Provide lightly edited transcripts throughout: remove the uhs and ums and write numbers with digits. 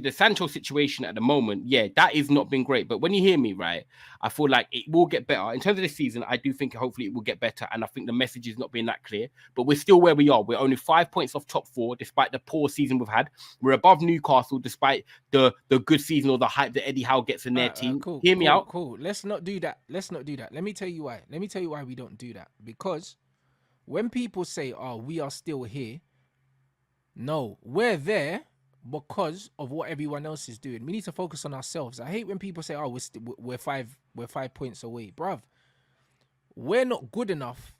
the Sancho situation at the moment, yeah, that is not been great. But when you hear me, right, I feel like it will get better. In terms of this season, I do think hopefully it will get better. And I think the message is not being that clear. But we're still where we are. We're only 5 points off top 4, despite the poor season we've had. We're above Newcastle, despite the good season or the hype that Eddie Howe gets in their team. Cool, Hear me out. cool. Let's not do that. Let me tell you why. Let me tell you why we don't do that. Because when people say, "Oh, we are still here," no, we're there because of what everyone else is doing. We need to focus on ourselves. I hate when people say, "Oh, we're 5 points away," bruv. We're not good enough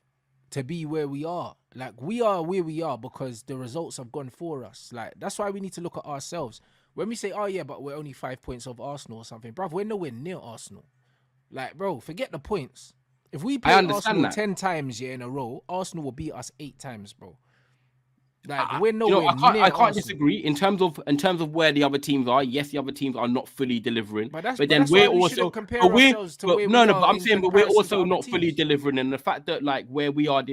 to be where we are. Like, we are where we are because the results have gone for us. Like, that's why we need to look at ourselves. When we say, "Oh yeah, but we're only 5 points off Arsenal or something," bruv, we're nowhere near Arsenal. Like, bro, forget the points. If we I play understand Arsenal that. 10 times in a row, Arsenal will beat us 8 times, bro. Like, I, we're nowhere near I can't Arsenal. disagree in terms of where the other teams are. Yes, the other teams are not fully delivering, But but then that's why we're we also, shouldn't compare ourselves to but where no, we no, but are I'm in saying, but we're comparison to also other not fully teams. delivering, and the fact that like where we are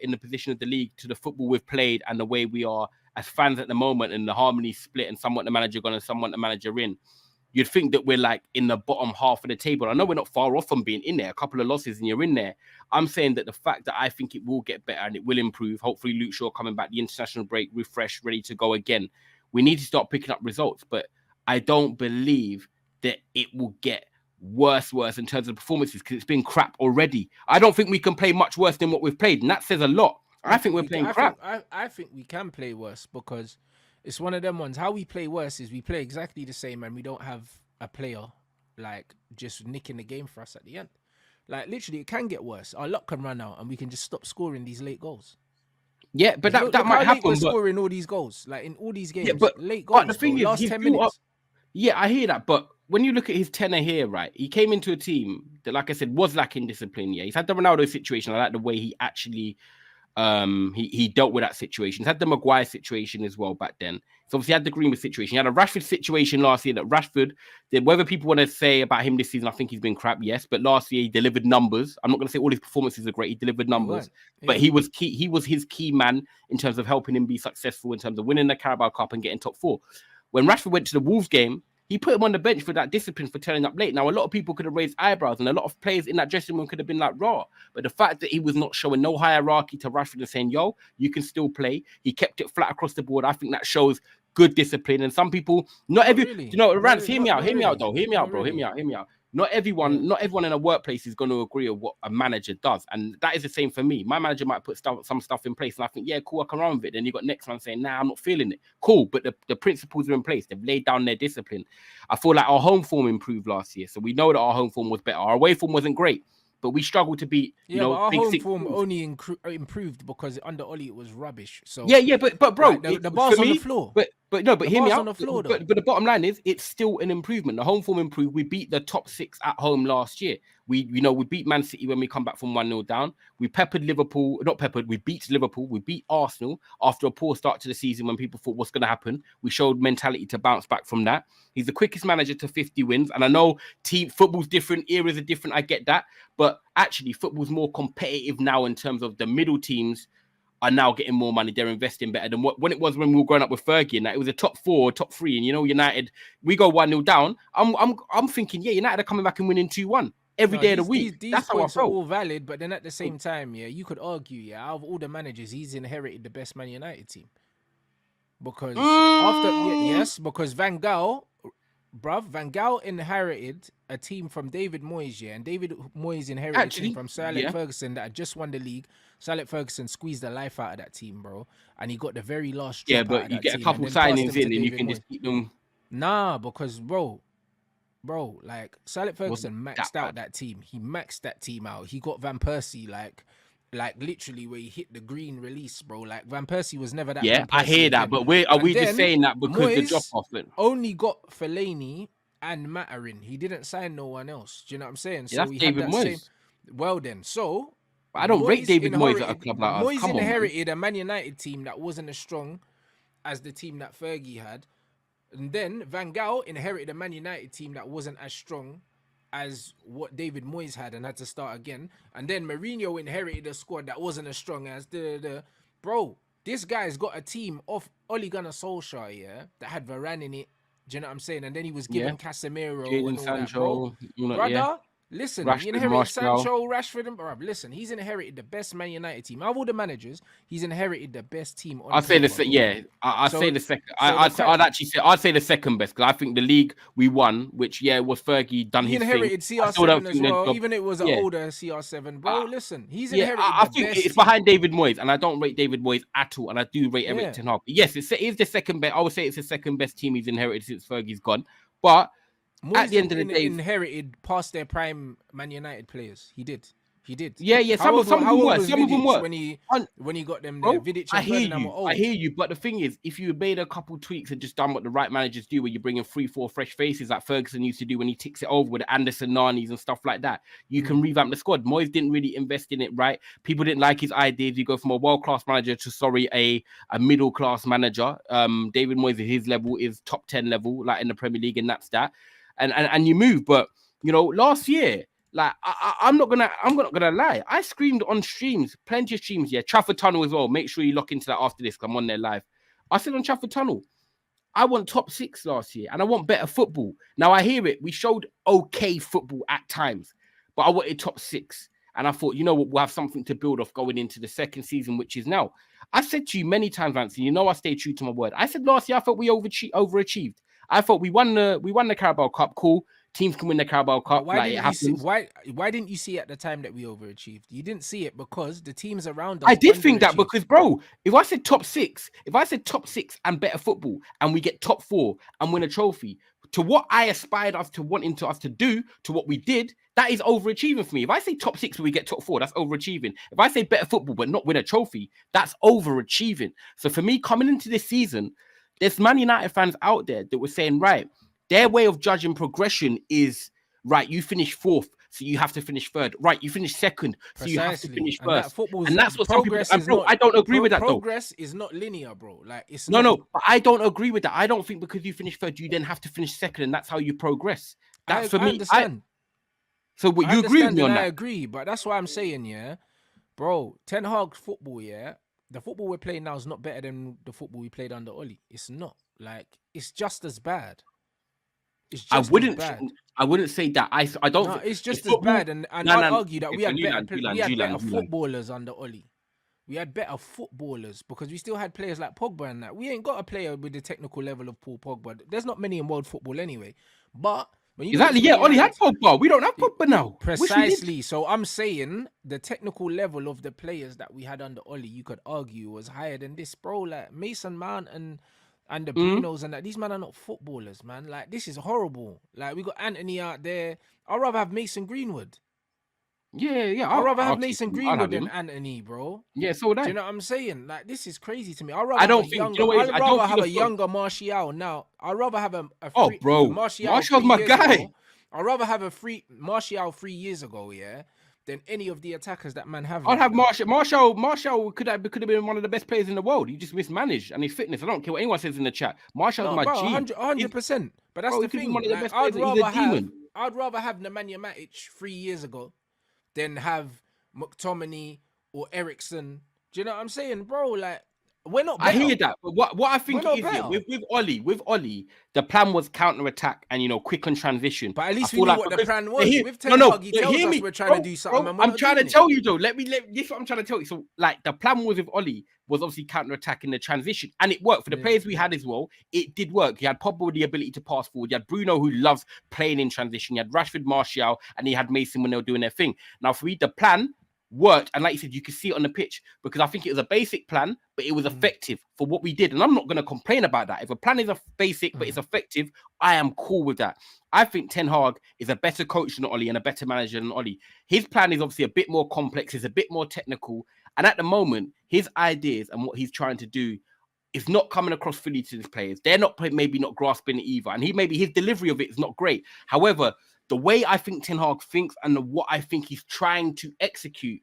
in the position of the league to the football we've played and the way we are as fans at the moment, and the harmony split, and somewhat the manager gone and somewhat the manager in. You'd think that we're like in the bottom half of the table. I know we're not far off from being in there. A couple of losses and you're in there. I'm saying that the fact that I think it will get better and it will improve. Hopefully, Luke Shaw coming back, the international break, refreshed, ready to go again. We need to start picking up results, but I don't believe that it will get worse in terms of performances because it's been crap already. I don't think we can play much worse than what we've played, and that says a lot. I think we're playing crap. I think we can play worse because it's one of them ones. How we play worse is we play exactly the same and we don't have a player like just nicking the game for us at the end. Like, literally, it can get worse. Our luck can run out and we can just stop scoring these late goals. Yeah, but Look, that look how might late we're happen. But scoring all these goals. Like, in all these yeah, games, late but the goals, bro. thing is, Last he's 10 built up. minutes. Yeah, I hear that, but when you look at his tenor here, right, he came into a team that, like I said, was lacking discipline. Yeah, he's had the Ronaldo situation. I like the way he actually he dealt with that situation. He's had the Maguire situation as well back then. So obviously had the Greenwood situation. He had a Rashford situation last year that Rashford did. Whether people want to say about him this season, I think he's been crap, yes. But last year he delivered numbers. I'm not going to say all his performances are great. He delivered They numbers. weren't. But Yeah. he was key. He was his key man in terms of helping him be successful in terms of winning the Carabao Cup and getting top 4. When Rashford went to the Wolves game, he put him on the bench for that discipline for turning up late. Now, a lot of people could have raised eyebrows and a lot of players in that dressing room could have been like, raw. But the fact that he was not showing no hierarchy to Rashford and saying, yo, you can still play. He kept it flat across the board. I think that shows good discipline. And some people, Not really. Rants, hear me out. Not Hear me out, really. though. Hear me out, Not bro. Hear me really. out. Hear me out. Yeah. Not everyone in a workplace is going to agree with what a manager does, and that is the same for me. My manager might put some stuff in place, and I think, yeah, cool, I can run with it. Then you got next one saying, nah, I'm not feeling it. Cool, but the principles are in place. They've laid down their discipline. I feel like our home form improved last year, so we know that our home form was better. Our away form wasn't great, but we struggled to beat, Yeah, but our big home six form teams. only improved because under Oli it was rubbish. So, Yeah, but bro, like, the for bar's on the me, floor. but no, but The hear me bar's on out. the floor, though. But the bottom line is, it's still an improvement. The home form improved. We beat the top 6 at home last year. We beat Man City when we come back from 1-0 down. We peppered Liverpool, not peppered. We beat Liverpool. We beat Arsenal after a poor start to the season when people thought what's going to happen. We showed mentality to bounce back from that. He's the quickest manager to 50 wins, and I know team football's different, eras are different. I get that, but actually, football's more competitive now in terms of the middle teams are now getting more money. They're investing better than when it was when we were growing up with Fergie. And that it was a top 4, top 3. And United, we go 1-0 down. I'm thinking, yeah, United are coming back and winning 2-1 every No, day of the week. these That's how I points are felt. all valid, but then at the same time, yeah, you could argue, yeah, out of all the managers, he's inherited the best Man United team. Because Mm, because Van Gaal, bruv, Van Gaal inherited a team from David Moyes, yeah, and David Moyes inherited a team actually, from Sir Alex yeah. Ferguson that had just won the league. Sir Alex Ferguson squeezed the life out of that team, bro, and he got the very last Yeah, drop out but of you that get a team and couple then passed signings them to in and you David can Moyes. just keep them. Nah, because bro, like Sir Alex Wasn't Ferguson that maxed out bad. that team. He maxed that team out. He got Van Persie like literally where he hit the green release, bro. Like Van Persie was never that Yeah, Van I Persie hear that. again. But are And we just then saying that because the drop Moyes off? only got Fellaini and Matarin. He didn't sign no one else. Do you know what I'm saying? Yeah, So that's he had David that same. Moyes. Well then, so But I don't rate David Moyes at a club like us. Moyes Come on, man. inherited a Man United team that wasn't as strong as the team that Fergie had. And then Van Gaal inherited a Man United team that wasn't as strong as what David Moyes had and had to start again. And then Mourinho inherited a squad that wasn't as strong as the bro. This guy's got a team of Ole Gunnar Solskjaer, yeah, that had Varane in it, Do you know what I'm saying? And then he was Yeah. given Casemiro Jadon and all that, bro. Sancho, you know, yeah. Brother, listen, he Rashford, inherited Martial. Sancho, Rashford, and bro. Listen, he's inherited the best Man United team. Out of all the managers, he's inherited the best team on I'd say paper, bro. yeah. I'd say So, the second. so the I'd say the second best because I think the league we won, which was Fergie done he his thing. inherited I still don't CR7 as think the well, job. even it was an Yeah, older CR7, bro. uh, Listen, he's yeah. inherited I the think best it's team. behind David Moyes, and I don't rate David Moyes at all, and I do rate Yeah. Eric Ten Hag. Yes, it is the second best. I would say it's the second best team he's inherited since Fergie's gone. But Moyes at the end of the day, inherited past their prime Man United players. He did. yeah. How Some of them old were. was Some of them Vidic were. when he got them Bro, there? Vidic I and hear Ferdinand were you. old. I hear you. But the thing is, if you made a couple tweaks and just done what the right managers do, where you bring in 3-4 fresh faces like Ferguson used to do when he ticks it over with Anderson, Nanis and stuff like that, you can revamp the squad. Moyes didn't really invest in it, right? People didn't like his ideas. You go from a world-class manager to, a middle-class manager. David Moyes at his level is top 10 level, like in the Premier League, and that's that. And you move. But, last year, like I'm not gonna lie. I screamed on streams, plenty of streams. Yeah, Trafford Tunnel as well. Make sure you lock into that after this. I'm on there live. I said on Trafford Tunnel, I want top 6 last year, and I want better football. Now I hear it. We showed okay football at times, but I wanted top 6, and I thought, you know what, we'll have something to build off going into the second season, which is now. I said to you many times, Anthony. I stay true to my word. I said last year I thought we overachieved. I thought we won the Carabao Cup. Cool. Teams can win the Carabao Cup. Why it happens. Why didn't you see at the time that we overachieved? You didn't see it because the teams around us. I did think that because, bro, if I said top 6 and better football, and we get top 4 and win a trophy, to what I aspired us to wanting to us to do, to what we did, that is overachieving for me. If I say top 6 but we get top 4, that's overachieving. If I say better football but not win a trophy, that's overachieving. So for me, coming into this season, there's Man United fans out there that were saying, right, their way of judging progression is, right, you finish 4th, so you have to finish 3rd. Right, you finish 2nd, so you have to finish 1st. And that's what some people... And bro, I don't agree with that, though. Progress is not linear, bro. Like, it's No, but I don't agree with that. I don't think because you finish 3rd, you then have to finish 2nd, and that's how you progress. That's for me. I understand. So what, you agree with me on that? I agree, but that's why I'm saying, yeah, bro, Ten Hag football, yeah, the football we're playing now is not better than the football we played under Ole. It's not. Like, it's just as bad. I wouldn't say that. I don't. No, it's just as bad, and I'd argue that we had better footballers under Ole. We had better footballers because we still had players like Pogba and that. We ain't got a player with the technical level of Paul Pogba. There's not many in world football anyway. But when you Ole had Pogba. We don't have Pogba now. Precisely. So I'm saying the technical level of the players that we had under Ole, you could argue was higher than this, bro. Like Mason Mount and the Brunos and that. These men are not footballers, man. Like, this is horrible. Like, we got Anthony out there. I'd rather have Mason Greenwood. Yeah. I'd rather have Mason Greenwood than Anthony, bro. Yeah, so would I. Do you know what I'm saying? Like, this is crazy to me. I'd rather have a younger Martial now. I'd rather have a free, Martial's my guy. I'd rather have a free Martial 3 years ago, yeah, than any of the attackers that man have. I'd have Martial. Martial could have been one of the best players in the world. He just mismanaged and his fitness. I don't care what anyone says in the chat. Martial's my G. 100%. But that's the thing. Like, I'd rather have Nemanja Matic 3 years ago than have McTominay or Ericsson. Do you know what I'm saying, bro? Like, we're not better. I hear that, but what I think is with Ole, the plan was counter-attack and quick on transition. But at least we knew what the plan was. With Ten Hag, he tells us we're trying to do something. I'm trying to tell you though. This is what I'm trying to tell you. So, like, the plan was with Ole was obviously counter-attack in the transition, and it worked for the players we had as well. It did work. He had probably the ability to pass forward. You had Bruno, who loves playing in transition. You had Rashford, Martial, and he had Mason when they were doing their thing. Now, for me, the plan worked, and like you said, you could see it on the pitch because I think it was a basic plan, but it was effective for what we did, and I'm not going to complain about that. If a plan is a basic but it's effective, I am cool with that. I think Ten Hag is a better coach than Ole and a better manager than Ole. His plan is obviously a bit more complex, it's a bit more technical, and at the moment, his ideas and what he's trying to do is not coming across fully to his players. They're maybe not grasping it either, and his delivery of it is not great. However, the way I think Ten Hag thinks and what I think he's trying to execute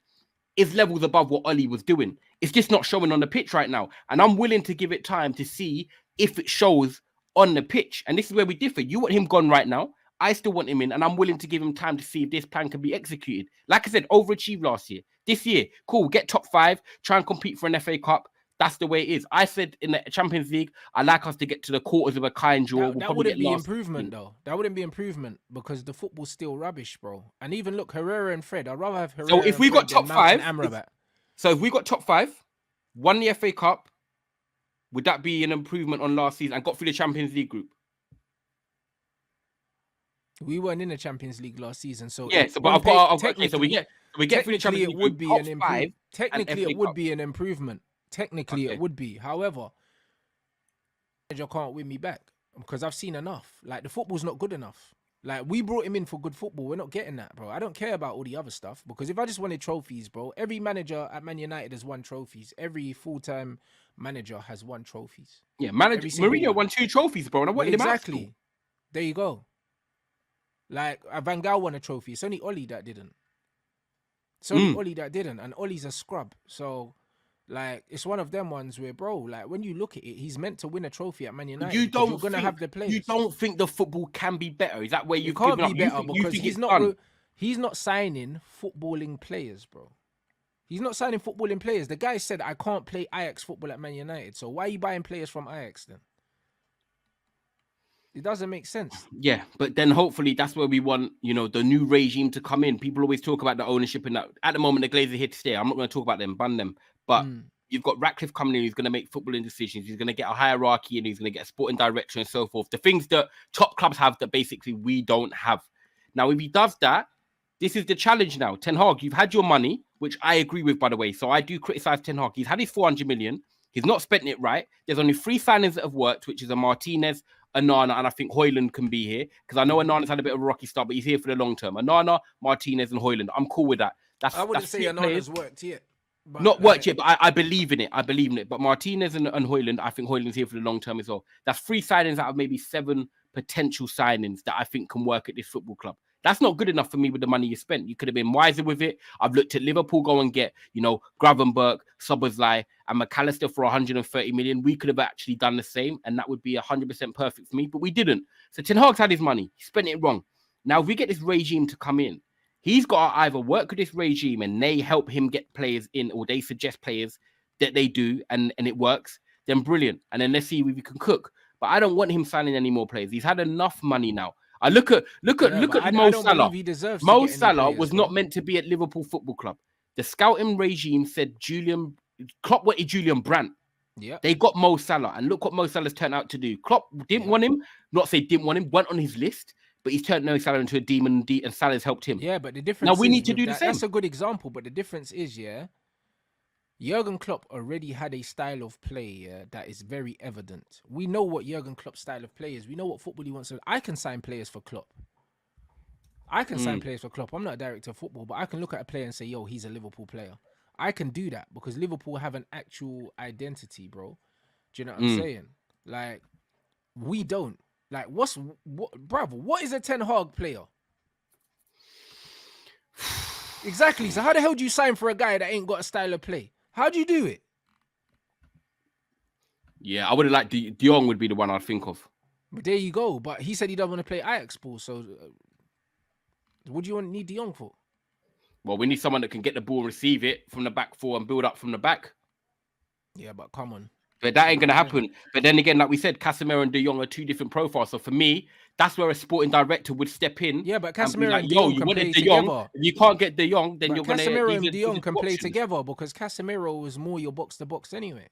is levels above what Ole was doing. It's just not showing on the pitch right now. And I'm willing to give it time to see if it shows on the pitch. And this is where we differ. You want him gone right now. I still want him in, and I'm willing to give him time to see if this plan can be executed. Like I said, overachieved last year. This year, cool, get top 5, try and compete for an FA Cup. That's the way it is. I said in the Champions League, I like us to get to the quarters of a kind draw. We'll That probably wouldn't get be last improvement, season. though. That wouldn't be improvement because the football's still rubbish, bro. And even look, Herrera and Fred. I'd rather have Herrera So if and we Fred got than top Mount and five, Amrabat. so if we got top five, won the FA Cup, would that be an improvement on last season and got through the Champions League group? We weren't in the Champions League last season, so Yeah. So, but I've got okay. So we get through the technically Champions it League would group, be top an five. improvement. Technically, FA it would Cup. be an improvement. Technically, Okay. it would be. However, manager can't win me back because I've seen enough. Like the football's not good enough. Like we brought him in for good football. We're not getting that, bro. I don't care about all the other stuff because if I just wanted trophies, bro, every manager at Man United has won trophies. Every full-time manager has won trophies. Yeah, manager Mourinho won 2 trophies, bro, and I wanted him out. Exactly. There you go. Like Van Gaal won a trophy. It's only Ole that didn't. It's only Ole that didn't, and Ole's a scrub. So, like, it's one of them ones where, bro, like when you look at it, he's meant to win a trophy at Man United. You're gonna have the players. You don't think the football can be better? Is that where you've can't given be up? better because he's not signing footballing players, bro. He's not signing footballing players. The guy said, I can't play Ajax football at Man United. So why are you buying players from Ajax then? It doesn't make sense. Yeah, but then hopefully that's where we want, the new regime to come in. People always talk about the ownership and that. At the moment, the Glazers are here to stay. I'm not going to talk about them, ban them. But you've got Ratcliffe coming in who's going to make footballing decisions. He's going to get a hierarchy and he's going to get a sporting director and so forth. The things that top clubs have that basically we don't have. Now, if he does that, this is the challenge now. Ten Hag, you've had your money, which I agree with, by the way. So I do criticize Ten Hag. He's had his 400 million. He's not spent it right. There's only 3 signings that have worked, which is a Martinez, Onana, and I think Højlund can be here. Because I know Onana's had a bit of a rocky start, but he's here for the long term. Onana, Martinez, and Højlund. I'm cool with that. I wouldn't say Onana's worked yet. Not worked yet, but I believe in it. I believe in it. But Martinez and Højlund, I think Højlund's here for the long term as well. That's 3 signings out of maybe 7 potential signings that I think can work at this football club. That's not good enough for me with the money you spent. You could have been wiser with it. I've looked at Liverpool go and get, Gravenberch, Szoboszlai, and McAllister for 130 million. We could have actually done the same, and that would be 100% perfect for me, but we didn't. So Ten Hag's had his money. He spent it wrong. Now, if we get this regime to come in, he's got to either work with this regime and they help him get players in, or they suggest players that they do, and it works, then brilliant. And then let's see if we can cook. But I don't want him signing any more players. He's had enough money now. I look at Mo Salah. Mo Salah was not meant to be at Liverpool Football Club. The scouting regime said Klopp wanted Julian Brandt. Yeah, they got Mo Salah, and look what Mo Salah's turned out to do. Klopp didn't want him. Not say didn't want him. Went on his list, but he's turned Mo Salah into a demon, and Salah's helped him. Yeah, but the difference. Now we need to do the same. That's a good example, but the difference is, Jurgen Klopp already had a style of play that is very evident. We know what Jurgen Klopp's style of play is. We know what football he wants to. I can sign players for Klopp. Sign players for Klopp. I'm not a director of football, but I can look at a player and say, yo, he's a Liverpool player. I can do that because Liverpool have an actual identity, bro. Do you know what I'm saying? Like, we don't. Like, what, brother, what is a Ten Hag player? Exactly. So how the hell do you sign for a guy that ain't got a style of play? How do you do it? Yeah, I would have liked De Jong would be the one I'd think of. But there you go. But he said he doesn't want to play Ajax ball. So what do you need De Jong for? Well, we need someone that can get the ball and receive it from the back 4 and build up from the back. Yeah, but come on. But that ain't going to happen. But then again, like we said, Casemiro and De Jong are 2 different profiles. So for me, that's where a sporting director would step in. Yeah, but Casemiro and De Jong can play together. If you can't get De Jong, then you're going to... Casemiro and De Jong can play together because Casemiro is more your box-to-box anyway.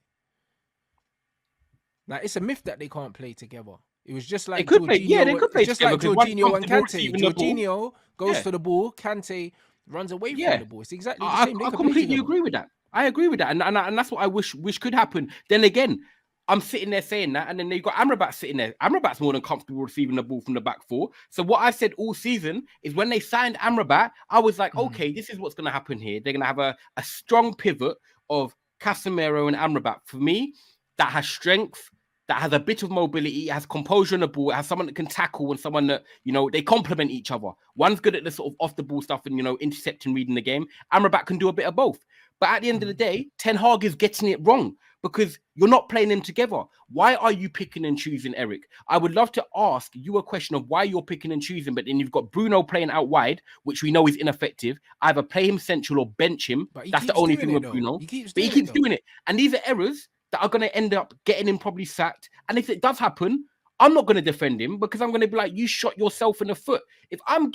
Like, it's a myth that they can't play together. It was just like they could play just like Jorginho and Kante. Jorginho goes for the ball, Kante runs away from the ball. It's exactly the same. I completely agree with that. I agree with that. And that's what I wish could happen. Then again, I'm sitting there saying that, and then they've got Amrabat sitting there. Amrabat's more than comfortable receiving the ball from the back 4. So what I said all season is when they signed Amrabat, I was like, okay, this is what's going to happen here. They're going to have a strong pivot of Casemiro and Amrabat. For me, that has strength, that has a bit of mobility, it has composure on the ball, it has someone that can tackle and someone that, they complement each other. One's good at the sort of off-the-ball stuff and, intercepting, reading the game. Amrabat can do a bit of both. But at the end of the day, Ten Hag is getting it wrong because you're not playing them together. Why are you picking and choosing, Eric? I would love to ask you a question of why you're picking and choosing, but then you've got Bruno playing out wide, which we know is ineffective. Either play him central or bench him. That's the only thing with Bruno. He keeps doing it. And these are errors that are going to end up getting him probably sacked. And if it does happen, I'm not going to defend him because I'm going to be like, you shot yourself in the foot. If I'm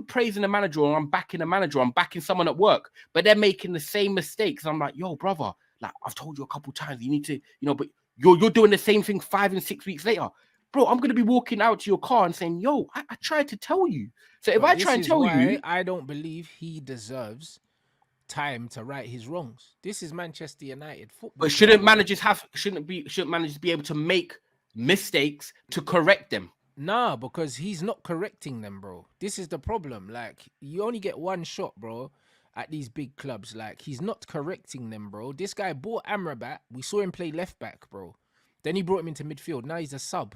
praising a manager or I'm backing a manager, I'm backing someone at work, but they're making the same mistakes. I'm like, yo, brother, like I've told you a couple times, you need to, but you're doing the same thing 5 and 6 weeks later. Bro, I'm going to be walking out to your car and saying, yo, I tried to tell you. So if I try and tell you, I don't believe he deserves time to right his wrongs. This is Manchester United football. But shouldn't managers be able to make mistakes to correct them? Nah, because he's not correcting them, bro. This is the problem. Like, you only get one shot, bro, at these big clubs. Like, he's not correcting them, bro. This guy bought Amrabat. We saw him play left back, bro. Then he brought him into midfield. Now he's a sub.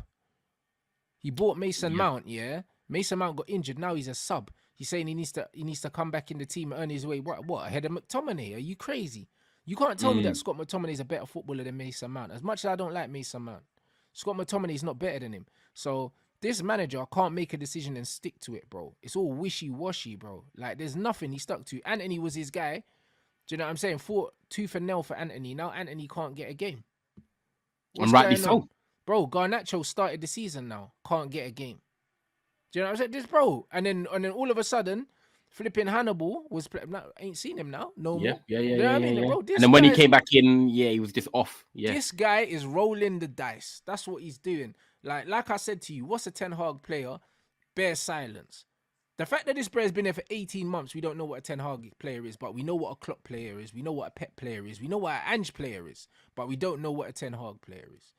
He bought Mason Mount, yeah? Mason Mount got injured. Now he's a sub. He's saying he needs to come back in the team and earn his way. What? Ahead of McTominay? Are you crazy? You can't tell me that Scott McTominay is a better footballer than Mason Mount. As much as I don't like Mason Mount, Scott McTominay is not better than him. So this manager can't make a decision and stick to it, bro. It's all wishy-washy, bro. Like, there's nothing he stuck to. Anthony was his guy. Do you know what I'm saying? Fought tooth and nail for Anthony. Now Anthony can't get a game. And rightly so. Bro, Garnacho started the season now. Can't get a game. Do you know what I'm saying? This, bro. And then all of a sudden, flipping Hannibal was playing. Ain't seen him now. No more. Yeah. You know what I mean? Bro, and then when he came back in, he was just off. Yeah. This guy is rolling the dice. That's what he's doing. Like I said to you, what's a Ten Hag player? Bare silence. The fact that this player's been there for 18 months, we don't know what a Ten Hag player is, but we know what a Klopp player is. We know what a Pep player is. We know what an Ange player is, but we don't know what a Ten Hag player is.